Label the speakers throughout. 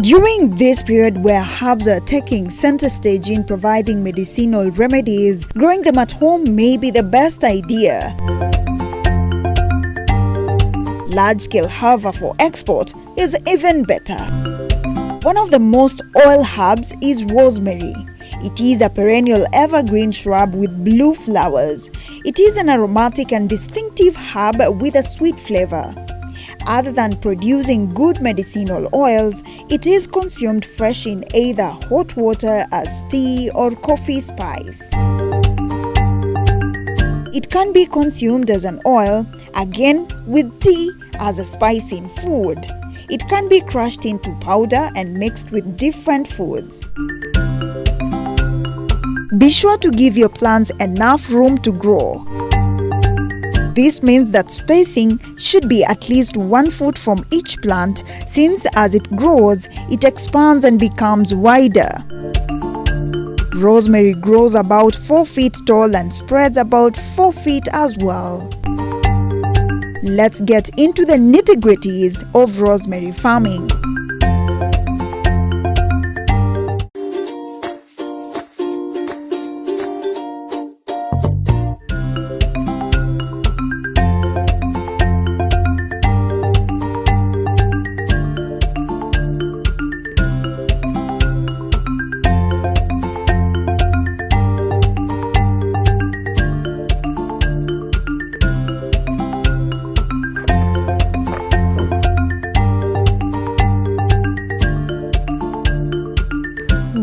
Speaker 1: During this period where herbs are taking center stage in providing medicinal remedies, growing them at home may be the best idea. Large-scale, however, for export is even better. One of the most oil herbs is rosemary. It is a perennial evergreen shrub with blue flowers. It is an aromatic and distinctive herb with a sweet flavor. Other than producing good medicinal oils, it is consumed fresh in either hot water as tea or coffee spice. It can be consumed as an oil, again with tea as a spice in food. It can be crushed into powder and mixed with different foods. Be sure to give your plants enough room to grow. This means that spacing should be at least 1 foot from each plant, since as it grows, it expands and becomes wider. Rosemary grows about 4 feet tall and spreads about 4 feet as well. Let's get into the nitty-gritties of rosemary farming.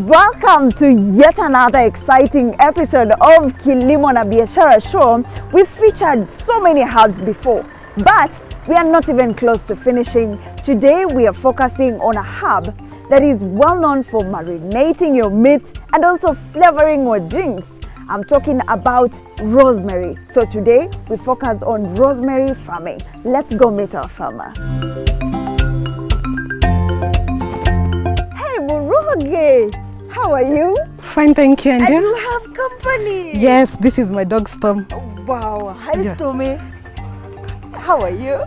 Speaker 1: Welcome to yet another exciting episode of Kilimo na Biashara show. We've featured so many herbs before, but we are not even close to finishing. Today we are focusing on a herb that is well known for marinating your meats and also flavoring your drinks. I'm talking about rosemary. So today we focus on rosemary farming. Let's go meet our farmer. Hey Muruge! How are you?
Speaker 2: Fine, thank you.
Speaker 1: And you have company.
Speaker 2: Yes, this is my dog Storm.
Speaker 1: Oh, wow. Hi, Stormy. How are you?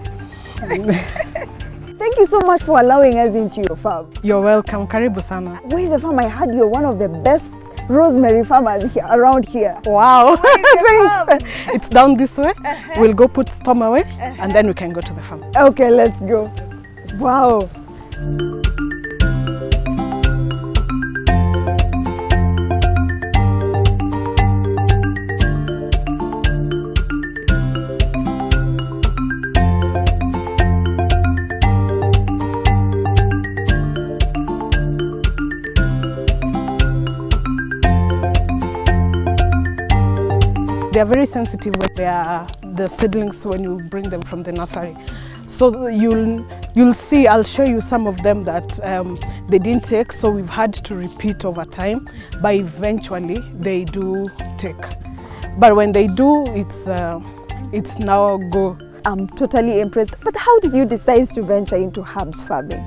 Speaker 1: Thank you so much for allowing us into your farm.
Speaker 2: You're welcome. Karibu sana.
Speaker 1: Where is the farm? I heard you're one of the best rosemary farmers here, around here.
Speaker 2: Wow. Thanks. It's down this way. We'll go put Storm away and then we can go to the farm.
Speaker 1: Okay, let's go. Wow.
Speaker 2: They are very sensitive when they are the seedlings when you bring them from the nursery. So you'll see, I'll show you some of them that they didn't take, so we've had to repeat over time, but eventually they do take. But when they do, it's now go.
Speaker 1: I'm totally impressed. But how did you decide to venture into herbs farming?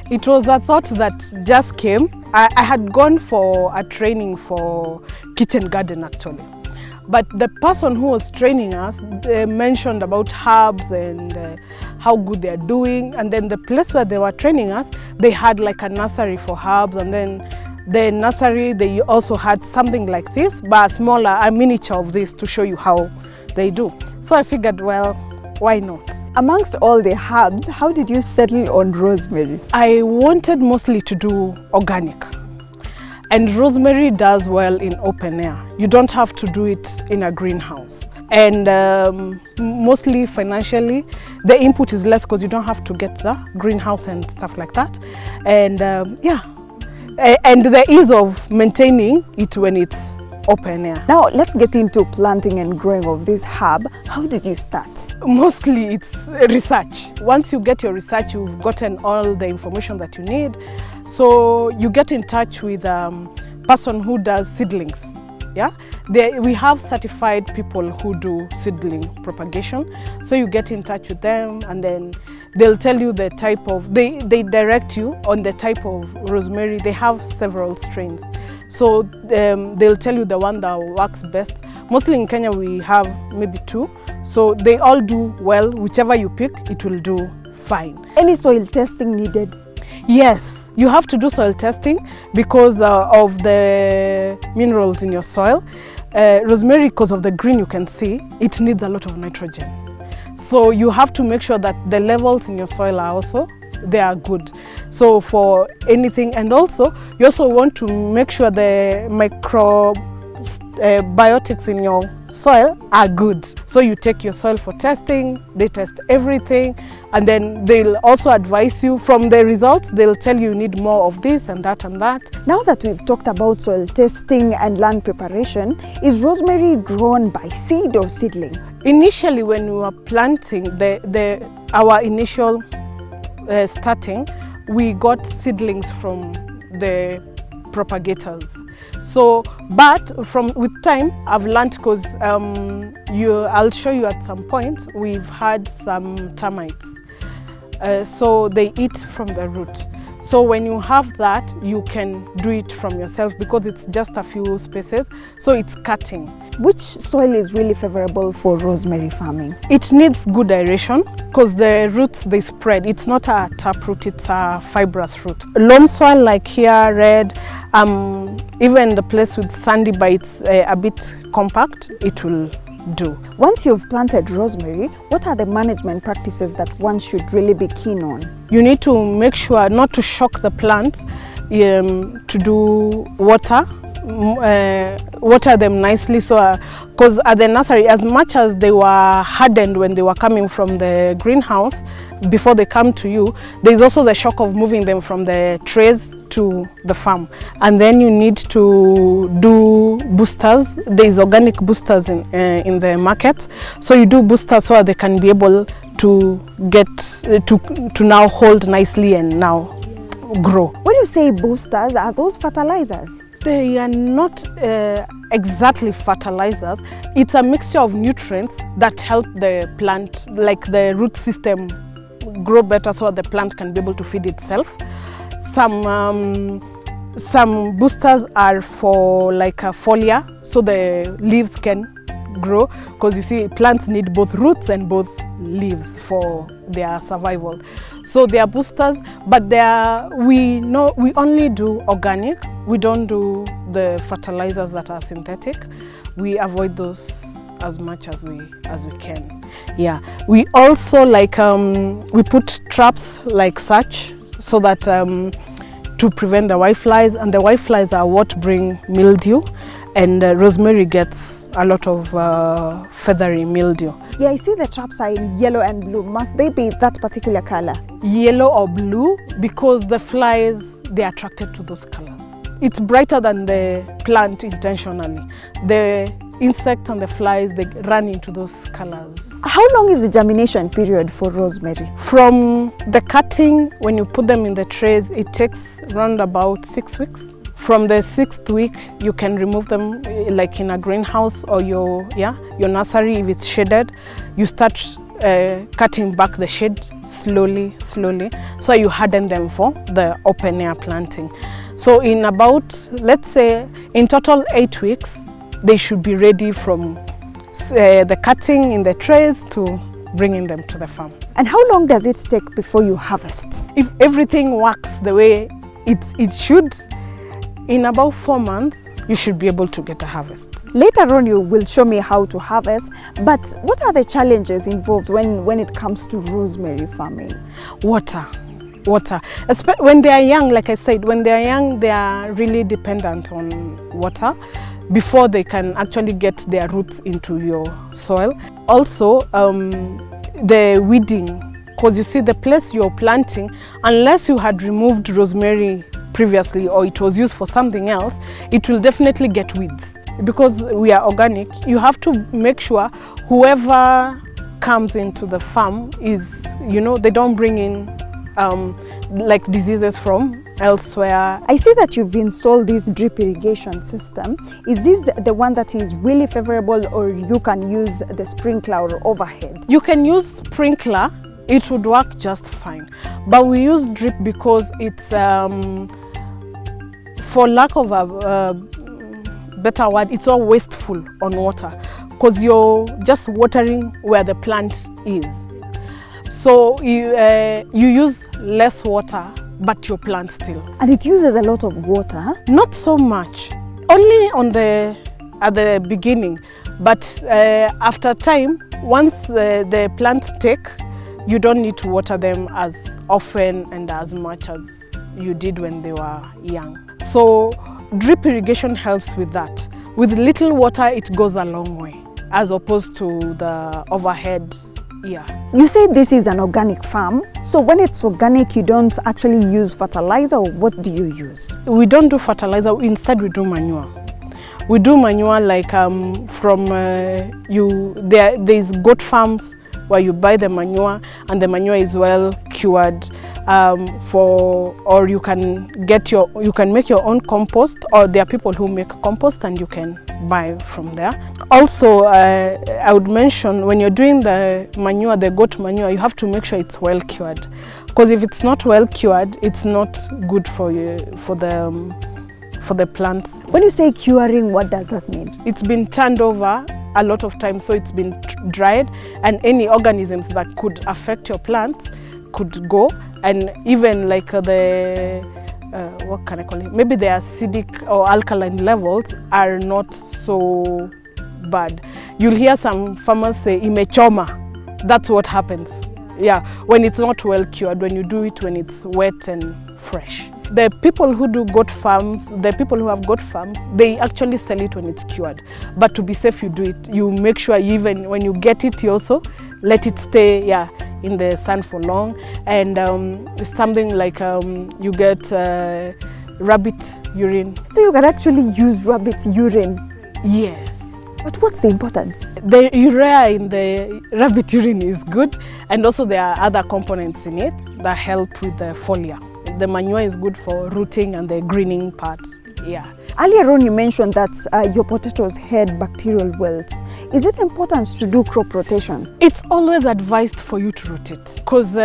Speaker 2: It was a thought that just came. I had gone for a training for kitchen garden actually. But the person who was training us mentioned about herbs and how good they are doing. And then the place where they were training us, they had like a nursery for herbs. And then the nursery, they also had something like this, but a miniature of this to show you how they do. So I figured, well, why not?
Speaker 1: Amongst all the herbs, how did you settle on rosemary?
Speaker 2: I wanted mostly to do organic. And rosemary does well in open air. You don't have to do it in a greenhouse. And mostly financially, the input is less because you don't have to get the greenhouse and stuff like that. And yeah, and the ease of maintaining it when it's open air.
Speaker 1: Now let's get into planting and growing of this herb. How did you start?
Speaker 2: Mostly it's research. Once you get your research, you've gotten all the information that you need. So you get in touch with a person who does seedlings. Yeah, we have certified people who do seedling propagation. So you get in touch with them and then they'll tell you the type of, they direct you on the type of rosemary. They have several strains. So they'll tell you the one that works best. Mostly in Kenya we have maybe 2. So they all do well. Whichever you pick, it will do fine.
Speaker 1: Any soil testing needed?
Speaker 2: Yes. You have to do soil testing because of the minerals in your soil. Rosemary, because of the green you can see, it needs a lot of nitrogen. So you have to make sure that the levels in your soil are also, they are good. So for anything, and also you also want to make sure the microbiotics in your soil are good. So you take your soil for testing, they test everything, and then they'll also advise you from the results. They'll tell you need more of this and that and that.
Speaker 1: Now that we've talked about soil testing and land preparation, is rosemary grown by seed or seedling?
Speaker 2: Initially, when we were planting, our initial starting, we got seedlings from the propagators. So, but with time, I've learned, because I'll show you at some point, we've had some termites. So they eat from the root. So when you have that, you can do it from yourself because it's just a few spaces. So it's cutting.
Speaker 1: Which soil is really favorable for rosemary farming?
Speaker 2: It needs good aeration because the roots, they spread. It's not a tap root, it's a fibrous root. Loam soil like here, red, even the place with sandy but it's a bit compact, it will do.
Speaker 1: Once you've planted rosemary, what are the management practices that one should really be keen on?
Speaker 2: You need to make sure not to shock the plants, to do water them nicely, so because at the nursery, as much as they were hardened when they were coming from the greenhouse before they come to you, there's also the shock of moving them from the trays to the farm. And then you need to do boosters. There's organic boosters in the market, so you do boosters so they can be able to get to now hold nicely and now grow.
Speaker 1: When you say boosters, are those fertilizers?
Speaker 2: They are not exactly fertilizers. It's a mixture of nutrients that help the plant, like the root system, grow better so the plant can be able to feed itself. Some boosters are for like a foliar, so the leaves can grow, because you see plants need both roots and both leaves for their survival. So they are boosters, but we only do organic. We don't do the fertilizers that are synthetic. We avoid those as much as we can. Yeah, we also we put traps like such, so that to prevent the whiteflies, and the whiteflies are what bring mildew, and rosemary gets a lot of feathery mildew.
Speaker 1: Yeah, I see the traps are in yellow and blue. Must they be that particular color?
Speaker 2: Yellow or blue, because the flies, they're attracted to those colors. It's brighter than the plant intentionally. The insects and the flies, they run into those colors.
Speaker 1: How long is the germination period for rosemary?
Speaker 2: From the cutting, when you put them in the trays, it takes around about 6 weeks. From the 6th week, you can remove them like in a greenhouse or your nursery if it's shaded. You start cutting back the shade slowly, so you harden them for the open air planting. So in about, let's say, in total 8 weeks, they should be ready from the cutting in the trays to bringing them to the farm.
Speaker 1: And how long does it take before you harvest?
Speaker 2: If everything works the way it should, in about 4 months, you should be able to get a harvest.
Speaker 1: Later on, you will show me how to harvest, but what are the challenges involved when it comes to rosemary farming?
Speaker 2: Water. When they are young, like I said, when they are young, they are really dependent on water before they can actually get their roots into your soil. Also, the weeding, because you see the place you're planting, unless you had removed rosemary previously or it was used for something else, it will definitely get weeds. Because we are organic, you have to make sure whoever comes into the farm is, they don't bring in like diseases from elsewhere.
Speaker 1: I see that you've installed this drip irrigation system. Is this the one that is really favorable, or you can use the sprinkler or overhead?
Speaker 2: You can use sprinkler, it would work just fine. But we use drip because it's, for lack of a better word, it's all wasteful on water, because you're just watering where the plant is. So you use less water but your plant still.
Speaker 1: And it uses a lot of water, huh?
Speaker 2: Not so much, only at the beginning, but after time, once the plants take, you don't need to water them as often and as much as you did when they were young. So drip irrigation helps with that. With little water, it goes a long way, as opposed to the overhead. Yeah.
Speaker 1: You say this is an organic farm. So when it's organic, you don't actually use fertilizer, or what do you use?
Speaker 2: We don't do fertilizer. Instead, we do manure. We do manure like there's goat farms where you buy the manure, and the manure is well cured. Or you can make your own compost, or there are people who make compost and you can buy from there. Also, I would mention, when you're doing the manure, the goat manure, you have to make sure it's well cured, because if it's not well cured, it's not good for the plants.
Speaker 1: When you say curing, what does that mean?
Speaker 2: It's been turned over a lot of times, so it's been dried, and any organisms that could affect your plants could go, and even like what can I call it? Maybe the acidic or alkaline levels are not so bad. You'll hear some farmers say imechoma. That's what happens. Yeah, when it's not well cured, when you do it when it's wet and fresh. The people who do goat farms, the people who have goat farms, they actually sell it when it's cured. But to be safe, you do it. You make sure even when you get it, you also let it stay in the sun for long. And something like you get rabbit urine.
Speaker 1: So you can actually use rabbit urine?
Speaker 2: Yes.
Speaker 1: But what's the importance?
Speaker 2: The urea in the rabbit urine is good, and also there are other components in it that help with the foliar. The manure is good for rooting and the greening part. Yeah.
Speaker 1: Earlier on you mentioned that your potatoes had bacterial wilt. Is it important to do crop rotation?
Speaker 2: It's always advised for you to rotate, because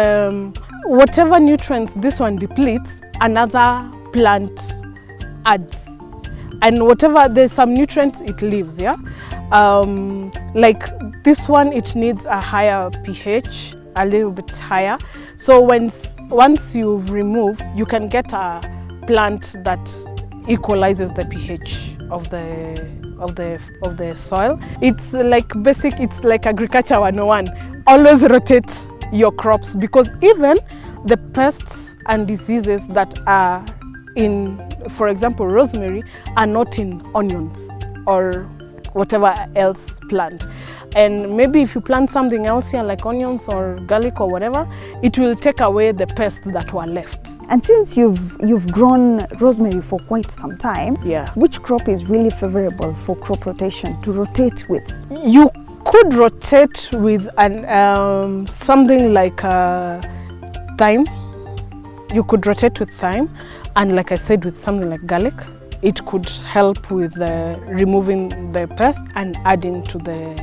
Speaker 2: whatever nutrients this one depletes, another plant adds. And there's some nutrients it leaves, yeah? Like this one, it needs a higher pH, a little bit higher. So once you've removed, you can get a plant that equalizes the pH of the soil. It's like it's like agriculture 101. Always rotate your crops, because even the pests and diseases that are in, for example, rosemary, are not in onions or whatever else plant. And maybe if you plant something else here like onions or garlic or whatever, it will take away the pests that were left.
Speaker 1: And since you've grown rosemary for quite some time,
Speaker 2: yeah,
Speaker 1: which crop is really favorable for crop rotation to rotate with?
Speaker 2: You could rotate with something like thyme. You could rotate with thyme, and like I said, with something like garlic. It could help with removing the pest and adding to the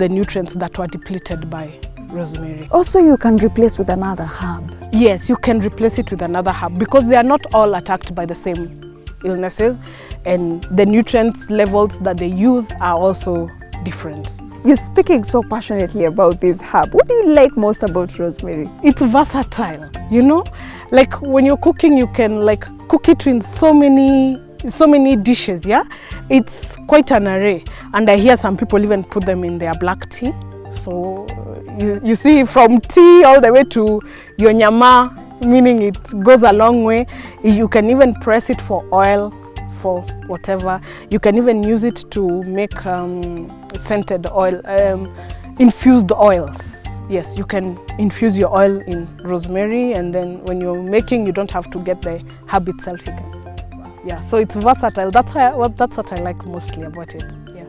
Speaker 2: nutrients that were depleted by rosemary.
Speaker 1: Also, you can replace with another herb.
Speaker 2: Yes, you can replace it with another herb, because they are not all attacked by the same illnesses, and the nutrient levels that they use are also different.
Speaker 1: You're speaking so passionately about this herb. What do you like most about rosemary?
Speaker 2: It's versatile, you know? Like when you're cooking, you can like cook it in so many dishes, yeah? It's quite an array. And I hear some people even put them in their black tea. So you see, from tea all the way to your nyama, meaning it goes a long way. You can even press it for oil, for whatever. You can even use it to make scented oil, infused oils. Yes, you can infuse your oil in rosemary, and then when you're making, you don't have to get the herb itself. You can, yeah. So it's versatile. That's what I like mostly about it. Yeah.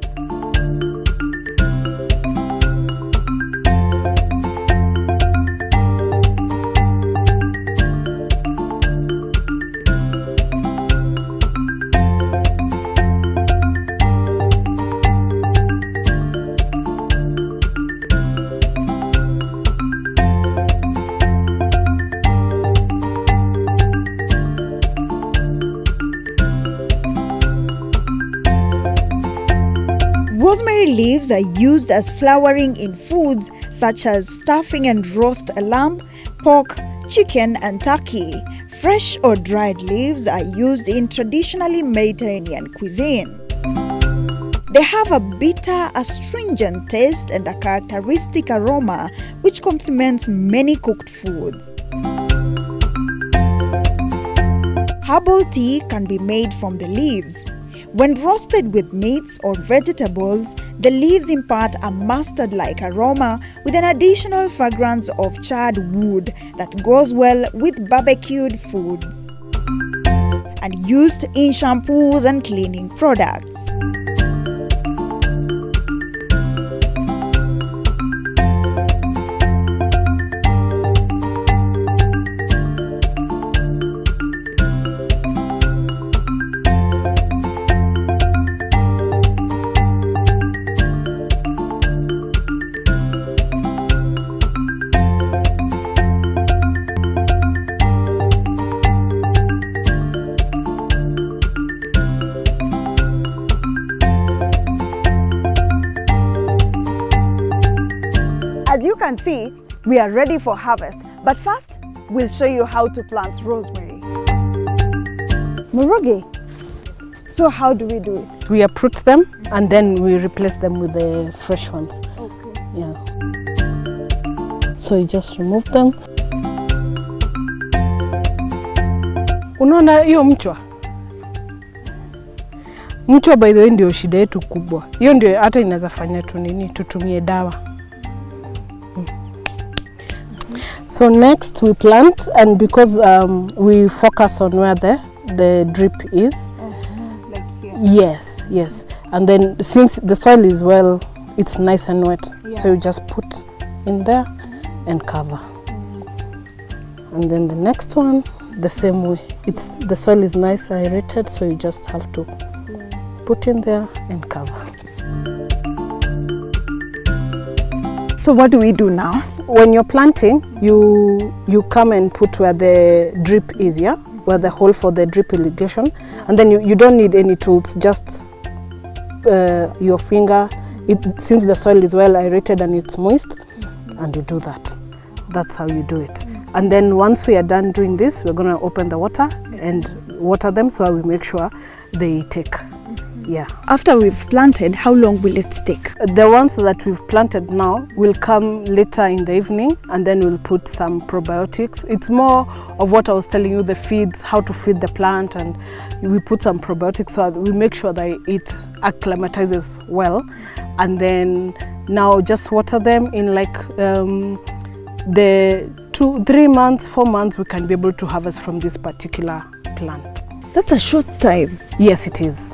Speaker 1: Rosemary leaves are used as flavoring in foods such as stuffing and roast a lamb, pork, chicken and turkey. Fresh or dried leaves are used in traditionally Mediterranean cuisine. They have a bitter, astringent taste and a characteristic aroma which complements many cooked foods. Herbal tea can be made from the leaves. When roasted with meats or vegetables, the leaves impart a mustard-like aroma with an additional fragrance of charred wood that goes well with barbecued foods and used in shampoos and cleaning products. As you can see, we are ready for harvest, but first we'll show you how to plant rosemary. Murugi, so how do we do it?
Speaker 2: We uproot them and then we replace them with the fresh ones.
Speaker 1: Okay.
Speaker 2: Yeah. So you just remove them. Unaona hiyo mchwa? Mchwa by the way ndio shida yetu kubwa. Hiyo ndio hata inaweza fanya tutumie dawa. So next we plant, and because we focus on where the drip is.
Speaker 1: Like here.
Speaker 2: Yes. And then since the soil is it's nice and wet, so you just put in there and cover. And then the next one, the same way. The soil is nice aerated, so you just have to put in there and cover.
Speaker 1: So what do we do now?
Speaker 2: When you're planting, you come and put where the drip is, where the hole for the drip irrigation, and then you don't need any tools, just your finger. Since the soil is well aerated and it's moist, and you do that. That's how you do it. And then once we are done doing this, we're going to open the water and water them so we make sure they take. Yeah.
Speaker 1: After we've planted, how long will it take?
Speaker 2: The ones that we've planted now will come later in the evening, and then we'll put some probiotics. It's more of what I was telling you, the feeds, how to feed the plant, and we put some probiotics so we make sure that it acclimatizes well. And then now just water them in like the 2, 3 months, 4 months, we can be able to harvest from this particular plant.
Speaker 1: That's a short time.
Speaker 2: Yes, it is.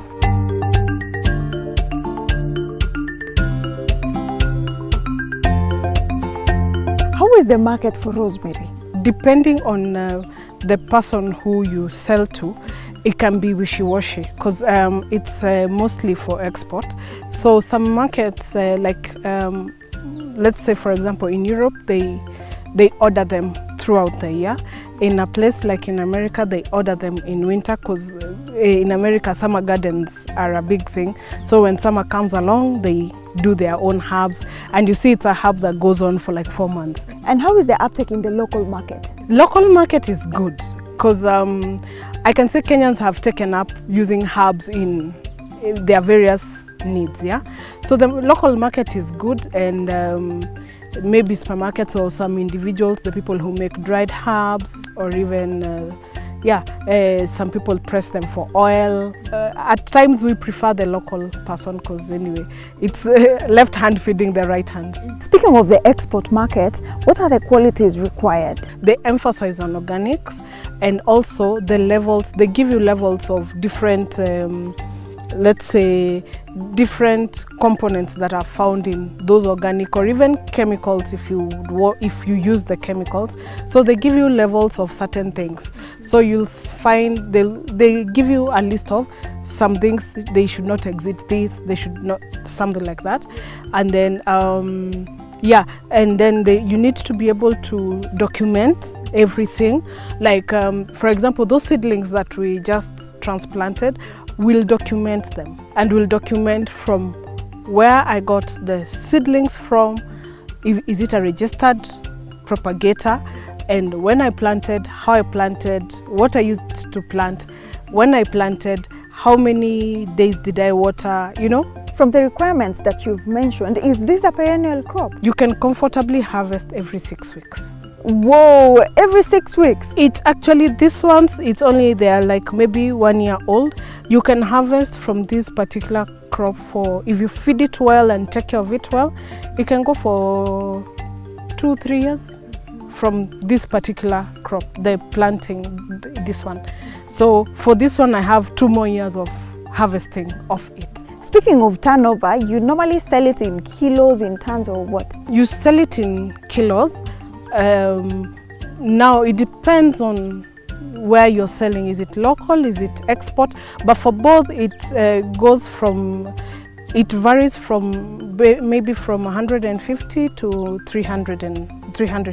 Speaker 1: How is the market for rosemary?
Speaker 2: Depending on the person who you sell to, it can be wishy-washy because it's mostly for export. So some markets, let's say for example in Europe, they order them throughout the year. In a place like in America, they order them in winter because in America summer gardens are a big thing. So when summer comes along, they do their own herbs, and you see it's a herb that goes on for like 4 months.
Speaker 1: And how is the uptake in the local market?
Speaker 2: Local market is good because I can say Kenyans have taken up using herbs in their various needs. So the local market is good, and maybe supermarkets or some individuals, the people who make dried herbs, or even some people press them for oil. At times we prefer the local person because anyway it's left hand feeding the right hand.
Speaker 1: Speaking of the export market, what are the qualities required?
Speaker 2: They emphasize on organics, and also the levels, they give you levels of different let's say different components that are found in those organic, or even chemicals if you use the chemicals. So they give you levels of certain things. So you'll find they give you a list of some things they should not exceed this, they should not, something like that. And then you need to be able to document everything. Like for example, those seedlings that we just transplanted, we'll document them, and we'll document from where I got the seedlings from. Is it a registered propagator? and when I planted, how I planted, what I used to plant, when I planted, how many days did I water, you know.
Speaker 1: From the requirements that you've mentioned, is this a perennial crop?
Speaker 2: You can comfortably harvest every 6 weeks.
Speaker 1: Whoa, every 6 weeks?
Speaker 2: It's actually, these ones, it's only they're like maybe 1 year old. You can harvest from this particular crop for, if you feed it well and take care of it well, it can go for 2-3 years from this particular crop, the planting, this one. So for this one, I have 2 more years of harvesting of it.
Speaker 1: Speaking of turnover, you normally sell it in kilos, in tons, or what?
Speaker 2: You sell it in kilos. Now it depends on where you're selling. Is it local? Is it export? But for both, it goes from, it varies from maybe from 150 to 300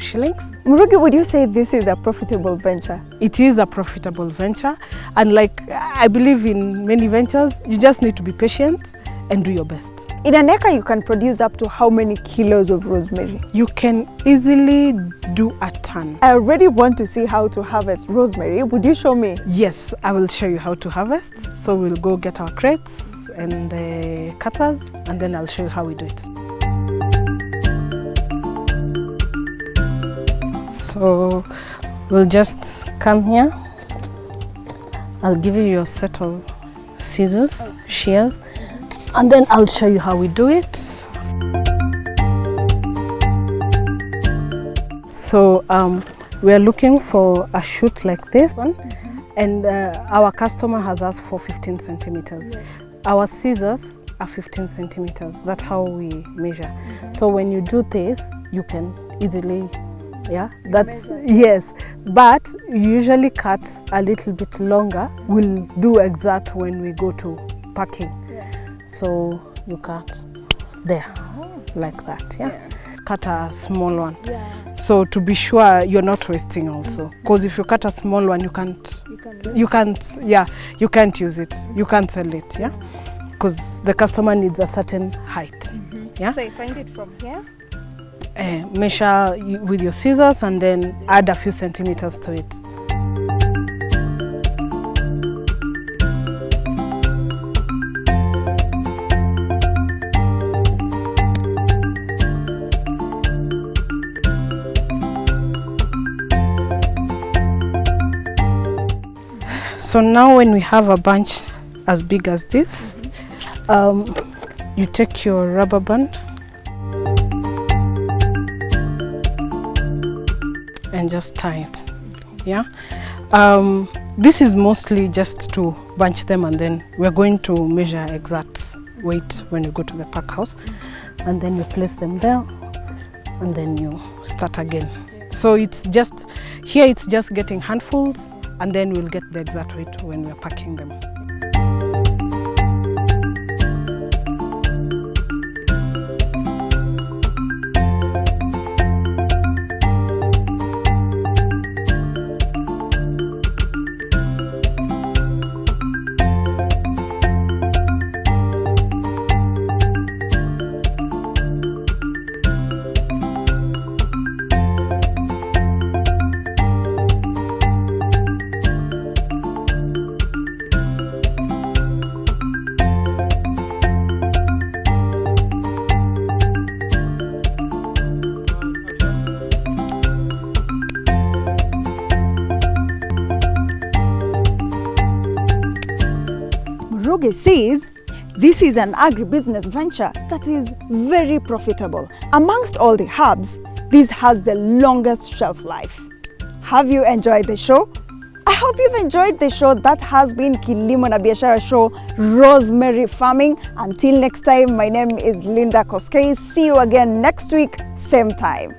Speaker 2: shillings.
Speaker 1: Murugi, would you say this is a profitable venture?
Speaker 2: It is a profitable venture, and like I believe in many ventures, you just need to be patient and do your best.
Speaker 1: In an acre, you can produce up to how many kilos of rosemary?
Speaker 2: You can easily do a ton.
Speaker 1: I already want to see how to harvest rosemary. Would you show me?
Speaker 2: Yes, I will show you how to harvest. So we'll go get our crates and the cutters, and then I'll show you how we do it. So we'll just come here. I'll give you your set of scissors, shears, and then I'll show you how we do it. So we are looking for a shoot like this one, and our customer has asked for 15 centimeters. Our scissors are 15 centimeters. That's how we measure. So when you do this, you can easily, yeah, that's, yes, but you usually cut a little bit longer. We'll do exact when we go to packing. So you cut there, like that, yeah? Cut a small one. So to be sure you're not wasting also. Because if you cut a small one, you can't use it. You can't sell it, yeah? Because the customer needs a certain height, yeah?
Speaker 1: So you find it from here?
Speaker 2: Measure with your scissors and then add a few centimeters to it. So now when we have a bunch as big as this, you take your rubber band and just tie it, yeah? This is mostly just to bunch them, and then we're going to measure exact weight when you go to the pack house, and then you place them there, and then you start again. So it's just, here it's just getting handfuls, and then we'll get the exact weight when we're packing them.
Speaker 1: Ruge says this is an agribusiness venture that is very profitable. Amongst all the herbs, this has the longest shelf life. Have you enjoyed the show? I hope you've enjoyed the show. That has been Kilimo na Biashara show, Rosemary Farming. Until next time, my name is Linda Koskei. See you again next week, same time.